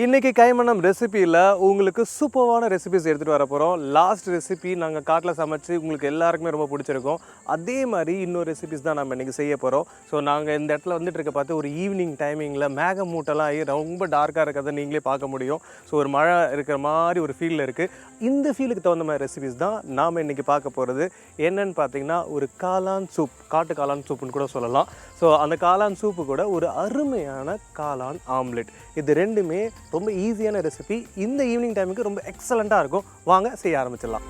இன்றைக்கி கைமணம் ரெசிபியில் உங்களுக்கு சூப்பரான ரெசிபிஸ் எடுத்துகிட்டு வர போகிறோம். லாஸ்ட் ரெசிபி நாங்கள் காட்டில் சமைச்சு உங்களுக்கு எல்லாருக்குமே ரொம்ப பிடிச்சிருக்கோம். அதே மாதிரி இன்னொரு ரெசிபிஸ் தான் நம்ம இன்றைக்கி செய்ய போகிறோம். ஸோ நாங்கள் இந்த இடத்துல வந்துட்டு இருக்க பார்த்து ஒரு ஈவினிங் டைமிங்கில் மேக மூட்டெல்லாம் ஆகி ரொம்ப டார்க்காக இருக்கிறத நீங்களே பார்க்க முடியும். ஸோ ஒரு மழை இருக்கிற மாதிரி ஒரு ஃபீலில் இருக்குது. இந்த ஃபீலுக்கு தகுந்த மாதிரி ரெசிபிஸ் தான் நாம் இன்றைக்கி பார்க்க போகிறது. என்னென்னு பார்த்தீங்கன்னா ஒரு காளான் சூப், காட்டு காளான் சூப்புன்னு கூட சொல்லலாம். ஸோ அந்த காளான் சூப்பு கூட ஒரு அருமையான காளான் ஆம்லெட், இது ரெண்டுமே ரொம்ப ஈஸியான ரெசிபி. இந்த ஈவினிங் டைமுக்கு ரொம்ப எக்ஸலண்ட்டாக இருக்கும். வாங்க செய்ய ஆரம்பிச்சிடலாம்.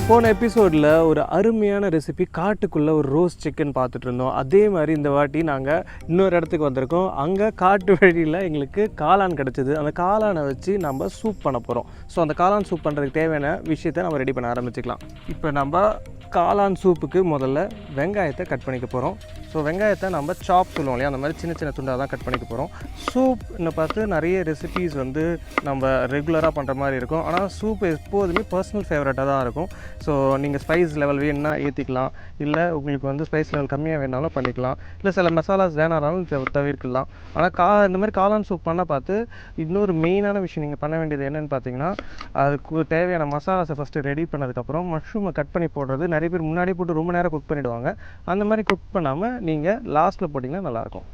போன எபிசோடில் ஒரு அருமையான ரெசிபி காட்டுக்குள்ளே ஒரு ரோஸ்ட் சிக்கன் பார்த்துட்டு இருந்தோம். அதே மாதிரி இந்த வாட்டி நாங்கள் இன்னொரு இடத்துக்கு வந்திருக்கோம். அங்கே காட்டு வழியில் எங்களுக்கு காளான் கிடச்சிது. அந்த காளானை வச்சு நம்ம சூப் பண்ண போகிறோம். ஸோ அந்த காளான் சூப் பண்ணுறதுக்கு தேவையான விஷயத்தை நம்ம ரெடி பண்ண ஆரம்பிச்சிக்கலாம். இப்போ நம்ம காளான் சூப்புக்கு முதல்ல வெங்காயத்தை கட் பண்ணிக்க போகிறோம். ஸோ வெங்காயத்தை நம்ம சாப் சொல்லுவோம் இல்லையா, அந்த மாதிரி சின்ன சின்ன துண்டாக தான் கட் பண்ணிக்க போகிறோம். சூப்னு பார்த்து நிறைய ரெசிபீஸ் வந்து நம்ம ரெகுலராக பண்ணுற மாதிரி இருக்கும். ஆனால் சூப் எப்போதுமே பர்சனல் ஃபேவரட்டாக தான் இருக்கும். ஸோ நீங்கள் ஸ்பைஸ் லெவல் வேணுன்னா ஏற்றிக்கலாம், இல்லை உங்களுக்கு வந்து ஸ்பைஸ் லெவல் கம்மியாக வேணாலும் பண்ணிக்கலாம், இல்லை சில மசாலாஸ் வேணாலும் தவிர்க்கலாம். ஆனால் இந்த மாதிரி காளான் சூப் பண்ணால் பார்த்து இன்னொரு மெயினான விஷயம் நீங்கள் பண்ண வேண்டியது என்னென்னு பார்த்தீங்கன்னா, அதுக்கு தேவையான மசாலாஸை ஃபஸ்ட்டு ரெடி பண்ணதுக்கப்புறம் மஷ்ரூமை கட் பண்ணி போடுறது. நிறைய பேர் முன்னாடி போட்டு ரொம்ப நேரம் குக் பண்ணிவிடுவாங்க. அந்த மாதிரி குக் பண்ணாமல் நீங்கள் லாஸ்ட்டில் போட்டிங்கன்னா நல்லாயிருக்கும்.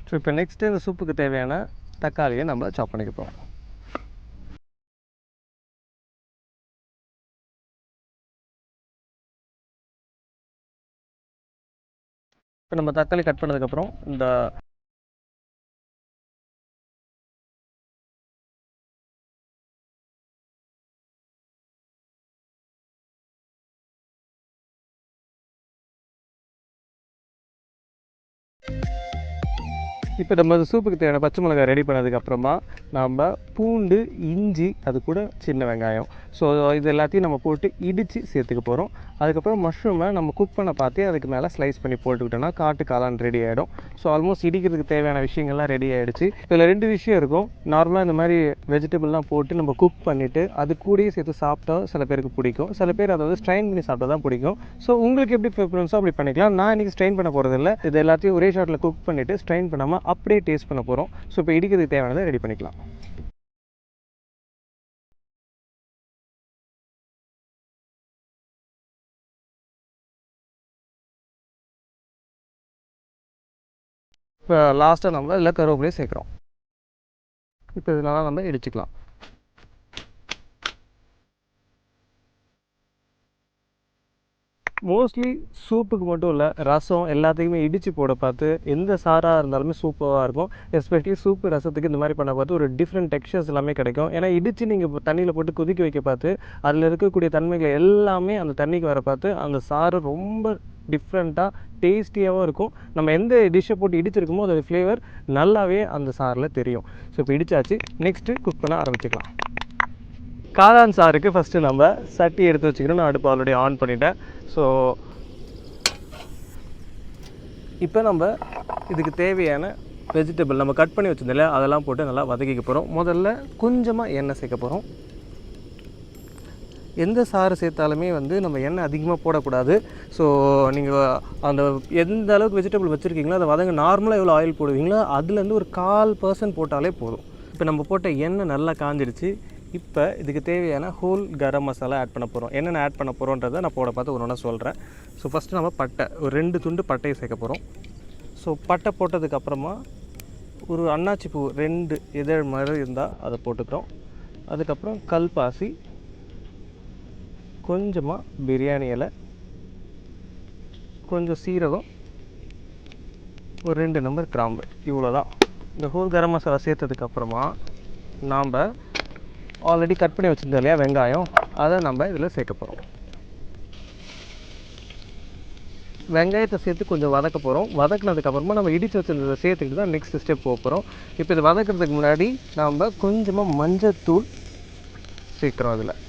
ஸோ இப்போ நெக்ஸ்ட்டு இந்த சூப்புக்கு தேவையான தக்காளியை நம்ம சாப் பண்ணிக்க போகிறோம். இப்போ நம்ம தக்காளி கட் பண்ணதுக்கப்புறம் இந்த இப்போ நம்ம சூப்புக்கு தேவையான பச்சை மிளகாய் ரெடி பண்ணதுக்கப்புறமா நம்ம பூண்டு, இஞ்சி, அது கூட சின்ன வெங்காயம், ஸோ இது எல்லாத்தையும் நம்ம போட்டு இடித்து சேர்த்துக்க போகிறோம். அதுக்கப்புறம் மஷ்ரூமை நம்ம குக் பண்ண பார்த்தே அதுக்கு மேலே ஸ்லைஸ் பண்ணி போட்டுக்கிட்டோன்னா காட்டு காளான் ரெடி ஆகிடும். ஸோ ஆல்மோஸ்ட் இடிக்கிறதுக்கு தேவையான விஷயங்கள்லாம் ரெடி ஆகிடுச்சு. இதில் ரெண்டு விஷயம் இருக்கும். நார்மலாக இந்த மாதிரி வெஜிடபிள்லாம் போட்டு நம்ம குக் பண்ணிவிட்டு அது கூடயே சேர்த்து சாப்பிட்டா சில பேருக்கு பிடிக்கும், சில பேர் அதை வந்து ஸ்ட்ரைன் பண்ணி சாப்பிட்டா தான் பிடிக்கும். ஸோ உங்களுக்கு எப்படி ப்ரிஃபரன்ஸோ அப்படி பண்ணிக்கலாம். நான் இன்றைக்கி ஸ்ட்ரைன் பண்ண போகிறதில்ல. இது எல்லாத்தையும் ஒரே ஷாட்டில் குக் பண்ணிவிட்டு ஸ்ட்ரைன் பண்ணாமல் அப்படியே டேஸ்ட் பண்ண போகிறோம். ஸோ இப்போ இடிக்கிறதுக்கு தேவையானதை ரெடி பண்ணிக்கலாம். இப்போ லாஸ்ட்டாக நம்ம இதில் கருவேப்பிலையை சேர்க்குறோம். இப்போ இதனால நம்ம இடிச்சுக்கலாம். மோஸ்ட்லி சூப்புக்கு மட்டும் இல்லை, ரசம் எல்லாத்துக்குமே இடித்து போட பார்த்து எந்த சாராக இருந்தாலுமே சூப்பராக இருக்கும். எஸ்பெஷலி சூப்பு ரசத்துக்கு இந்த மாதிரி பண்ண பார்த்து ஒரு டிஃப்ரெண்ட் டெக்ஸ்சர்ஸ் எல்லாமே கிடைக்கும். ஏன்னா இடித்து நீங்கள் தண்ணியில் போட்டு கொதிக்க வைக்க பார்த்து அதில் இருக்கக்கூடிய தன்மைகள் எல்லாமே அந்த தண்ணிக்கு வர பார்த்து அந்த சாறு ரொம்ப டிஃப்ரெண்ட்டாக டேஸ்டியாகவும் இருக்கும். நம்ம எந்த டிஷ்ஷை போட்டு இடிச்சிருக்கோமோ அதோடய ஃப்ளேவர் நல்லாவே அந்த சாரில் தெரியும். ஸோ இப்போ இடித்தாச்சு, நெக்ஸ்ட்டு குக் பண்ண ஆரம்பிச்சிக்கலாம். காளான் சாருக்கு ஃபஸ்ட்டு நம்ம சட்டி எடுத்து வச்சுக்கணும். நான் அடுப்பு ஆல்ரெடி ஆன் பண்ணிட்டேன். ஸோ இப்போ நம்ம இதுக்கு தேவையான வெஜிடபிள் நம்ம கட் பண்ணி வச்சுருந்தோம்ல அதெல்லாம் போட்டு நல்லா வதக்கிக்க போகிறோம். முதல்ல கொஞ்சமாக எண்ணெய் சேர்க்க போகிறோம். எந்த சாறு சேர்த்தாலுமே வந்து நம்ம எண்ணெய் அதிகமாக போடக்கூடாது. ஸோ நீங்கள் அந்த எந்த அளவுக்கு வெஜிடபிள் வச்சுருக்கீங்களோ அதை வதங்க நார்மலாக எவ்வளோ ஆயில் போடுவீங்களோ அதுலேருந்து ஒரு 1/4% போட்டாலே போதும். இப்போ நம்ம போட்ட எண்ணெய் நல்லா காஞ்சிடுச்சு. இப்போ இதுக்கு தேவையான ஹோல் கரம் மசாலா ஆட் பண்ண போகிறோம். என்னென்ன ஆட் பண்ண போகிறோன்றதை நான் போட பார்த்து ஒன்று ஒன்றா சொல்கிறேன். ஸோ ஃபஸ்ட்டு நம்ம பட்டை, ஒரு 2 துண்டு பட்டையை சேர்க்க போகிறோம். ஸோ பட்டை போட்டதுக்கப்புறமா ஒரு அன்னாச்சி பூ 2 இதழ் மாதிரி இருந்தால் அதை போட்டுக்கிறோம். அதுக்கப்புறம் கல்பாசி, கொஞ்சமாக பிரியாணி இலை, கொஞ்சம் சீரகம், ஒரு 2 நம்பர் கிராம்பு, இவ்வளோ தான். இந்த ஹோல் கரம் மசாலா சேர்த்ததுக்கப்புறமா நாம் ஆல்ரெடி கட் பண்ணி வச்சுருந்தோம் இல்லையா வெங்காயம், அதை நம்ம இதில் சேர்க்க போகிறோம். வெங்காயத்தை சேர்த்து கொஞ்சம் வதக்க போகிறோம். வதக்கினதுக்கப்புறமா நம்ம இடித்து வச்சுருந்ததை சேர்த்துக்கிட்டு தான் நெக்ஸ்ட் ஸ்டெப் போக போகிறோம். இப்போ இது வதக்கிறதுக்கு முன்னாடி நம்ம கொஞ்சமாக மஞ்சத்தூள் சேர்க்குறோம். அதில்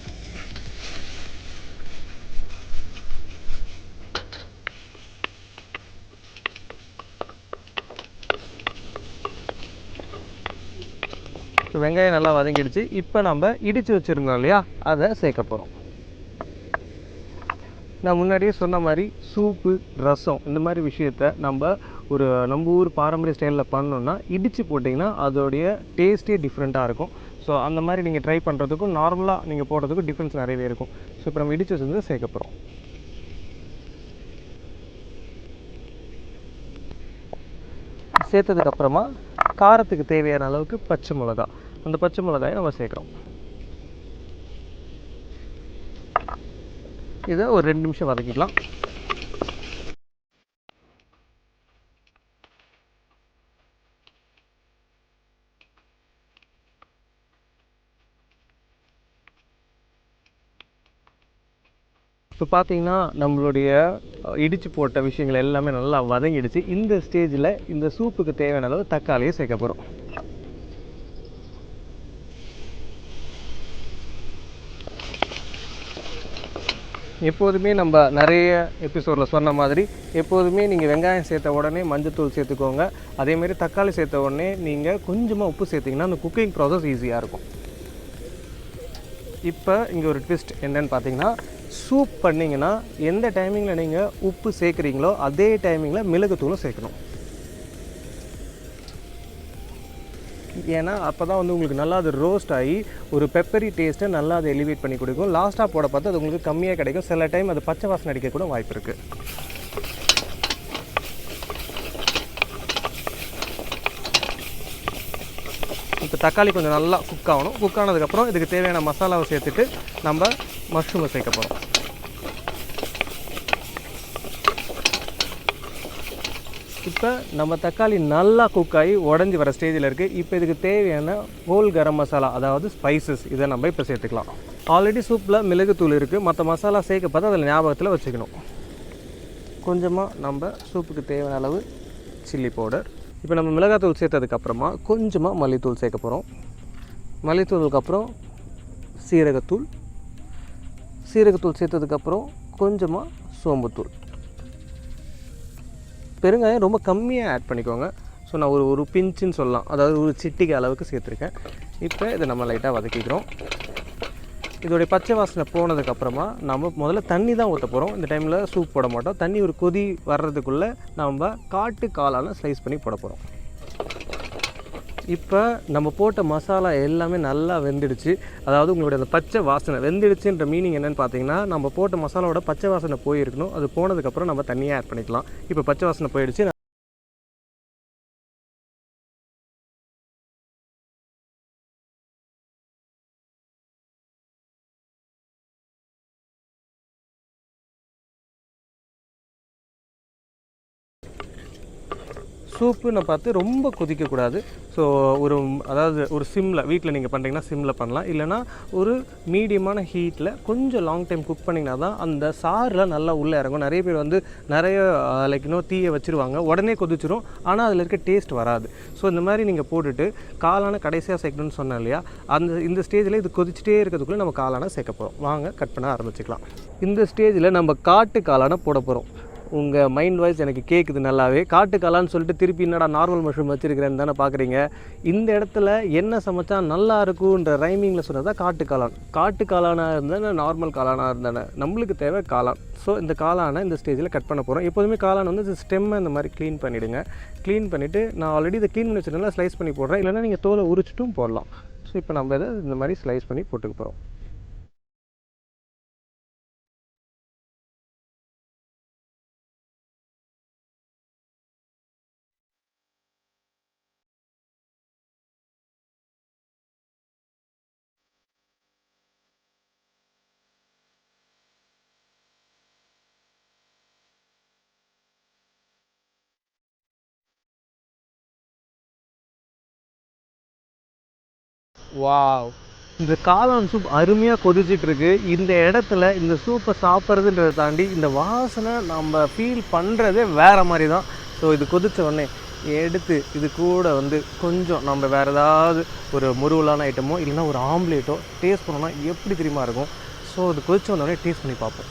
வெங்காயம் நல்லா வதங்கிடுச்சு. இப்போ நம்ம இடித்து வச்சுருந்தோம் இல்லையா, அதை சேர்க்க போகிறோம். நான் முன்னாடியே சொன்ன மாதிரி சூப்பு, ரசம் இந்த மாதிரி விஷயத்த நம்ம ஊர் பாரம்பரிய ஸ்டைலில் பண்ணோன்னா இடித்து போட்டிங்கன்னா அதோடைய டேஸ்ட்டே டிஃப்ரெண்ட்டாக இருக்கும். ஸோ அந்த மாதிரி நீங்கள் ட்ரை பண்ணுறதுக்கும் நார்மலாக நீங்கள் போடுறதுக்கும் டிஃப்ரென்ஸ் நிறையவே இருக்கும். ஸோ இப்போ நம்ம இடித்து வச்சுருந்து சேர்க்க போகிறோம். சேர்த்ததுக்கப்புறமா காரத்துக்கு தேவையான அளவுக்கு பச்சை மிளகா, அந்த பச்சை மிளகாயை நம்ம சேர்க்குறோம். இதை ஒரு 2 நிமிஷம் வதக்கிக்கலாம். இப்போ பார்த்தீங்கன்னா நம்மளுடைய இடித்து போட்ட விஷயங்கள் எல்லாமே நல்லா வதங்கிடுச்சு. இந்த ஸ்டேஜில் இந்த சூப்புக்கு தேவையான அளவு தக்காளியை சேர்க்க போகிறோம். எப்போதுமே நம்ம நிறைய எபிசோடில் சொன்ன மாதிரி எப்போதுமே நீங்கள் வெங்காயம் சேர்த்த உடனே மஞ்சத்தூள் சேர்த்துக்கோங்க. அதேமாரி தக்காளி சேர்த்த உடனே நீங்கள் கொஞ்சமாக உப்பு சேர்த்திங்கன்னா அந்த குக்கிங் ப்ராசஸ் ஈஸியாக இருக்கும். இப்போ இங்கே ஒரு ட்விஸ்ட் என்னன்னு பார்த்தீங்கன்னா, சூப் பண்ணிங்கன்னா எந்த டைமிங்கில் நீங்கள் உப்பு சேர்க்குறீங்களோ அதே டைமிங்கில் மிளகுத்தூளும் சேர்க்கணும். ஏன்னா அப்போ தான் வந்து உங்களுக்கு நல்லா அது ரோஸ்ட் ஆகி ஒரு பெப்பரி டேஸ்ட்டை நல்லா அதை எலிவேட் பண்ணி கொடுக்கும். லாஸ்ட்டாக போட பார்த்து அது உங்களுக்கு கம்மியாக கிடைக்கும். சில டைம் அது பச்சை வாசனை அடிக்க கூட வாய்ப்பு இருக்குது. இப்போ தக்காளி கொஞ்சம் நல்லா குக் ஆகணும். குக் ஆனதுக்கப்புறம் இதுக்கு தேவையான மசாலாவை சேர்த்துட்டு நம்ம மஷ்ரூமை சேர்க்க போகிறோம். இப்போ நம்ம தக்காளி நல்லா குக் ஆகி உடஞ்சி வர ஸ்டேஜில் இருக்குது. இப்போ இதுக்கு தேவையான ஹோல் கரம் மசாலா, அதாவது ஸ்பைசஸ், இதை நம்ம இப்போ சேர்த்துக்கலாம். ஆல்ரெடி சூப்பில் மிளகுத்தூள் இருக்குது. மற்ற மசாலா சேர்க்க பார்த்து அதில் ஞாபகத்தில் வச்சுக்கணும். கொஞ்சமாக நம்ம சூப்புக்கு தேவையான அளவு சில்லி பவுடர். இப்போ நம்ம மிளகாத்தூள் சேர்த்ததுக்கப்புறமா கொஞ்சமாக மல்லித்தூள் சேர்க்க போகிறோம். மல்லித்தூளுக்கப்புறம் சீரகத்தூள் சேர்த்ததுக்கப்புறம் கொஞ்சமாக சோம்புத்தூள். பெருங்காயம் ரொம்ப கம்மியாக ஆட் பண்ணிக்கோங்க. ஸோ நான் ஒரு பிஞ்சுன்னு சொல்லலாம், அதாவது ஒரு சிட்டிகை அளவுக்கு சேர்த்துருக்கேன். இப்போ இதை நம்ம லைட்டாக வதக்கிக்கிறோம். இதோடைய பச்சை வாசனை போனதுக்கப்புறமா நம்ம முதல்ல தண்ணி தான் ஊற்ற போகிறோம். இந்த டைமில் சூப் போட மாட்டோம். தண்ணி ஒரு கொதி வர்றதுக்குள்ளே நம்ம காட்டு காளான ஸ்லைஸ் பண்ணி போட போகிறோம். இப்போ நம்ம போட்ட மசாலா எல்லாமே நல்லா வெந்துடுச்சு. அதாவது உங்களுடைய அந்த பச்சை வாசனை வெந்துடுச்சுன்ற மீனிங் என்னென்னு பார்த்தீங்கன்னா, நம்ம போட்ட மசாலாவோட பச்சை வாசனை போயிருக்கணும். அது போனதுக்கப்புறம் நம்ம தண்ணியாக ஆட் பண்ணிக்கலாம். இப்போ பச்சை வாசனை போயிடுச்சு. சூப்புன்னு பார்த்து ரொம்ப கொதிக்கக்கூடாது. ஸோ ஒரு சிம்மில், வீட்டில் நீங்கள் பண்ணுறீங்கன்னா சிம்மில் பண்ணலாம். இல்லைனா ஒரு மீடியமான ஹீட்டில் கொஞ்சம் லாங் டைம் குக் பண்ணிங்கன்னா தான் அந்த சாறுலாம் நல்லா உள்ளே இறங்கும். நிறைய பேர் வந்து தீயை வச்சுருவாங்க, உடனே கொதிச்சிரும், ஆனால் அதில் இருக்க டேஸ்ட் வராது. ஸோ இந்த மாதிரி நீங்கள் போட்டுட்டு காளான கடைசியாக சேர்க்கணும்னு சொன்னேன் இல்லையா, இந்த ஸ்டேஜில் இது கொதிச்சிட்டே இருக்கிறதுக்குள்ளே நம்ம காளானை சேர்க்க போகிறோம். வாங்க கட் பண்ண ஆரம்பிச்சிக்கலாம். இந்த ஸ்டேஜில் நம்ம காட்டு காளானை போட போகிறோம். உங்கள் மைண்ட் வாய்ஸ் எனக்கு கேட்குது நல்லாவே. காட்டுக்காளான்னு சொல்லிட்டு திருப்பி என்னடா நார்மல் மஷ்ரூம் வச்சுருக்கிறேன்னு தானே பார்க்குறீங்க. இந்த இடத்துல என்ன சமைச்சா நல்லா இருக்குன்ற ரைமிங்கில் சொன்னதான் காட்டுக்காளான். காட்டுக்காளானாக இருந்தானே நார்மல் காளானாக இருந்தானே, நம்மளுக்கு தேவை காளான். ஸோ இந்த காளானை இந்த ஸ்டேஜில் கட் பண்ண போகிறோம். எப்போதுமே காளான் வந்து ஸ்டெம்மை இந்த மாதிரி க்ளீன் பண்ணிவிடுங்க. க்ளீன் பண்ணிவிட்டு நான் ஆல்ரெடி இதை க்ளீன் பண்ணி வச்சுருந்தா ஸ்லைஸ் பண்ணி போடுறேன். இல்லைனா நீங்கள் தோலை உரிச்சிட்டும் போடலாம். ஸோ இப்போ நம்ம இதை இந்த மாதிரி ஸ்லைஸ் பண்ணி போட்டுக்க போகிறோம். வாவ், இந்த காளான் சூப் அருமையாக கொதிச்சிட்ருக்கு. இந்த இடத்துல இந்த சூப்பை சாப்பிட்றதுன்றதை தாண்டி இந்த வாசனை நம்ம ஃபீல் பண்ணுறதே வேறு மாதிரி தான். ஸோ இது கொதித்த உடனே எடுத்து இது கூட வந்து கொஞ்சம் நம்ம வேறு ஏதாவது ஒரு முருவலான ஐட்டமோ இல்லைன்னா ஒரு ஆம்லேட்டோ டேஸ்ட் பண்ணோன்னா எப்படி தெரியுமா இருக்கும். ஸோ இது கொதித்த உடனே டேஸ்ட் பண்ணி பார்ப்போம்.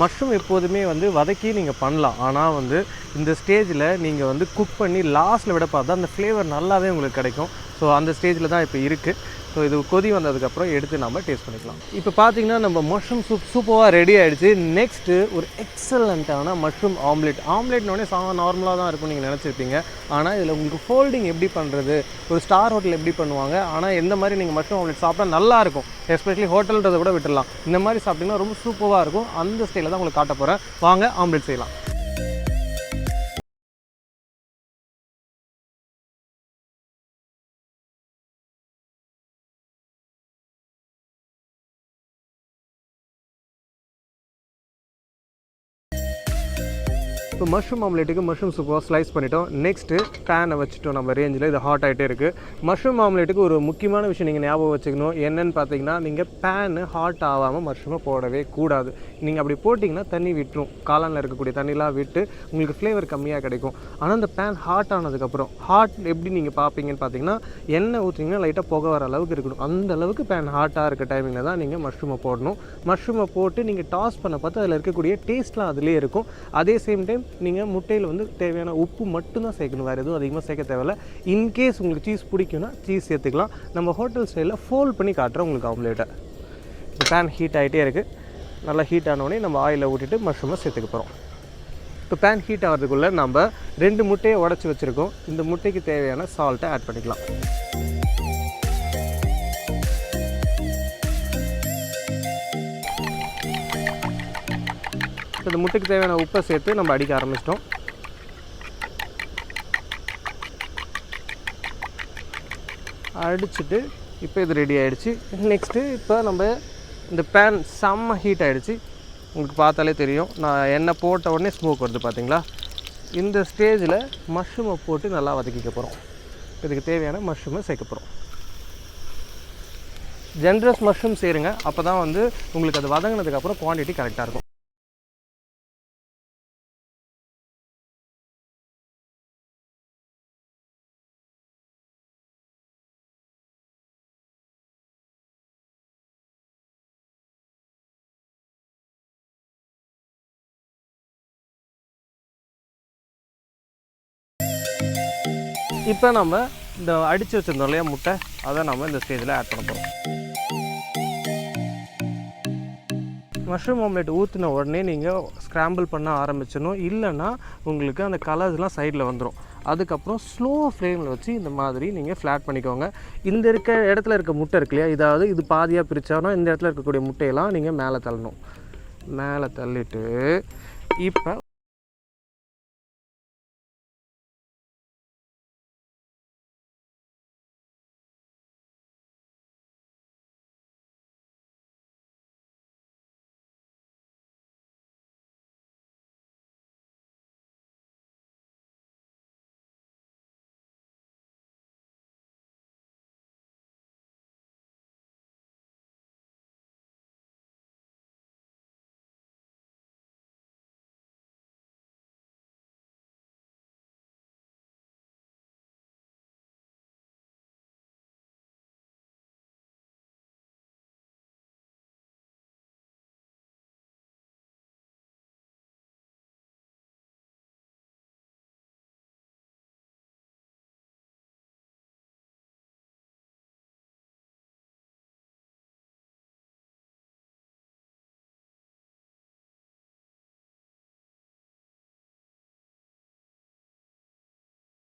மஷ்ரூம் எப்போதுமே வந்து வதக்கி நீங்கள் பண்ணலாம். ஆனால் வந்து இந்த ஸ்டேஜில் நீங்கள் வந்து குக் பண்ணி லாஸ்ட்டில் விட பார்த்தா அந்த ஃப்ளேவர் நல்லாவே உங்களுக்கு கிடைக்கும். ஸோ அந்த ஸ்டேஜில் தான் இப்போ இருக்குது. ஸோ இது கொதி வந்ததுக்கப்புறம் எடுத்து நம்ம டேஸ்ட் பண்ணிக்கலாம். இப்போ பார்த்தீங்கன்னா நம்ம மஷ்ரூம் சூப் சூப்பராக ரெடி ஆகிடுச்சு. நெக்ஸ்ட்டு ஒரு எக்ஸலண்ட்டான மஷ்ரூம் ஆம்லேட்னோடனே நார்மலாக தான் இருக்கும் நீங்கள் நினச்சிருப்பீங்க. ஆனால் இதில் உங்களுக்கு ஃபோல்டிங் எப்படி பண்ணுறது, ஒரு ஸ்டார் ஹோட்டல் எப்படி பண்ணுவாங்க, ஆனால் எந்த மாதிரி நீங்கள் மஷ்ரூம் ஆம்லேட் சாப்பிட்டா நல்லாயிருக்கும். எஸ்பெஷலி ஹோட்டல்ன்றதை கூட விட்டுடலாம். இந்த மாதிரி சாப்பிட்டிங்கன்னா ரொம்ப சூப்பராக இருக்கும். அந்த ஸ்டைலில் தான் உங்களுக்கு காட்ட போகிறேன். வாங்க ஆம்லேட் செய்யலாம். இப்போ மஷ்ரூம் ஆம்லேட்டுக்கு மஷ்ரூம் சூப்பாக ஸ்லைஸ் பண்ணிட்டோம். நெக்ஸ்ட்டு பேனை வச்சுட்டோம் நம்ம ரேஞ்சில். இது ஹாட் ஆகிட்டே இருக்குது. மஷ்ரூம் ஆம்லேட்டுக்கு ஒரு முக்கியமான விஷயம் நீங்கள் ஞாபகம் வச்சுக்கணும். என்னென்னு பார்த்தீங்கன்னா, நீங்கள் பேனு ஹாட் ஆகாமல் மஷ்ரூமை போடவே கூடாது. நீங்கள் அப்படி போட்டிங்கன்னா தண்ணி விட்டுரும். காளானில் இருக்கக்கூடிய தண்ணிலாம் விட்டு உங்களுக்கு ஃப்ளேவர் கம்மியாக கிடைக்கும். ஆனால் அந்த பேன் ஹாட் ஆனதுக்கப்புறம் எப்படி நீங்கள் பார்ப்பீங்கன்னு பார்த்தீங்கன்னா, எண்ணெய் ஊற்றிங்கன்னா லைட்டாக புகை வர அளவுக்கு இருக்கணும். அந்த அளவுக்கு பேன் ஹாட்டாக இருக்க டைமிங்கில் தான் நீங்கள் மஷ்ரூமை போடணும். மஷ்ரூமை போட்டு நீங்கள் டாஸ் பண்ண பார்த்து அதில் இருக்கக்கூடிய டேஸ்ட்லாம் அதிலே இருக்கும். அதே சேம் டைம் நீங்கள் முட்டையில் வந்து தேவையான உப்பு மட்டும்தான் சேர்க்கணும். வேறு எதுவும் அதிகமாக சேர்க்க தேவையில்லை. இன்கேஸ் உங்களுக்கு சீஸ் பிடிக்குன்னா சீஸ் சேர்த்துக்கலாம். நம்ம ஹோட்டல் ஸ்டைலில் ஃபோல்ட் பண்ணி காட்டுறோம் உங்களுக்கு ஆம்லேட்டை. இப்போ பேன் ஹீட் ஆகிட்டே இருக்குது. நல்லா ஹீட் ஆனோடனே நம்ம ஆயிலை ஊற்றிட்டு மஷ்ரூமை சேர்த்துக்க போகிறோம். இப்போ பேன் ஹீட் ஆகிறதுக்குள்ளே நம்ம 2 முட்டையை உடச்சி வச்சுருக்கோம். இந்த முட்டைக்கு தேவையான சால்ட்டை ஆட் பண்ணிக்கலாம். இந்த முட்டைக்கு தேவையான உப்பை சேர்த்து நம்ம அடிக்க ஆரம்பிச்சிட்டோம். அடிச்சுட்டு இப்போ இது ரெடி ஆகிடுச்சு. நெக்ஸ்ட்டு இப்போ நம்ம இந்த பேன் செம்ம ஹீட் ஆகிடுச்சு. உங்களுக்கு பார்த்தாலே தெரியும். நான் எண்ணெய் போட்ட உடனே ஸ்மோக் வருது பார்த்தீங்களா. இந்த ஸ்டேஜில் மஷ்ரூமை போட்டு நல்லா வதக்கிக்க போகிறோம். இதுக்கு தேவையான மஷ்ரூமை சேர்க்க போகிறோம். ஜென்ரஸ் மஷ்ரூம் சேருங்க. அப்போ தான் வந்து உங்களுக்கு அது வதங்கினதுக்கப்புறம் குவான்டிட்டி கரெக்டாக இருக்கும். இப்போ நம்ம இந்த அடித்து வச்சுருந்தோம் இல்லையா முட்டை, அதை நம்ம இந்த ஸ்டேஜில் ஆட் பண்ண போகிறோம். மஷ்ரூம் ஆம்லேட் ஊற்றின உடனே நீங்கள் ஸ்க்ராம்பிள் பண்ண ஆரம்பிச்சிடணும். இல்லைன்னா உங்களுக்கு அந்த கலர்ஸ்லாம் சைடில் வந்துடும். அதுக்கப்புறம் ஸ்லோ ஃப்ளேமில் வச்சு இந்த மாதிரி நீங்கள் ஃப்ளாட் பண்ணிக்கோங்க. இந்த இடத்துல இருக்க முட்டை இருக்கு இல்லையா, இதாவது இது பாதியாக பிரித்தாலும் இந்த இடத்துல இருக்கக்கூடிய முட்டையெல்லாம் நீங்கள் மேலே தள்ளணும். மேலே தள்ளிட்டு இப்போ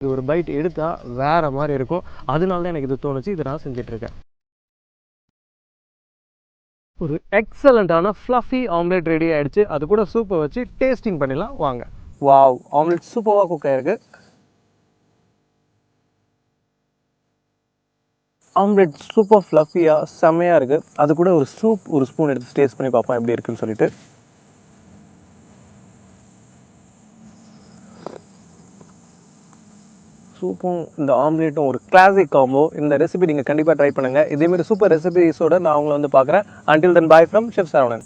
இது ஒரு பைட் எடுத்தால் வேறு மாதிரி இருக்கும். அதனால தான் எனக்கு இது தோணுச்சு. இதை நான் செஞ்சிட்ருக்கேன். ஒரு எக்ஸலண்ட்டான ஃப்ளஃபி ஆம்லேட் ரெடி ஆகிடுச்சு. அது கூட சூப்பை வச்சு டேஸ்டிங் பண்ணிடலாம் வாங்க. வாவ், ஆம்லேட் சூப்பராக குக் ஆகிருக்கு. ஆம்லேட் சூப்பர் ஃப்ளஃபியாக செம்மையாக இருக்குது. அது கூட ஒரு ஸ்பூன் எடுத்து டேஸ்ட் பண்ணி பார்ப்போம் எப்படி இருக்குன்னு சொல்லிட்டு. சூப்பும் இந்த ஆம்லேட்டும் ஒரு கிளாசிக் காம்போ. இந்த ரெசிபி நீங்கள் கண்டிப்பாக ட்ரை பண்ணுங்கள். இதேமாதிரி சூப்பர் ரெசிபிஸோடு நான் அவங்கள வந்து பார்க்குறேன். until then bye from Chef Saravanan.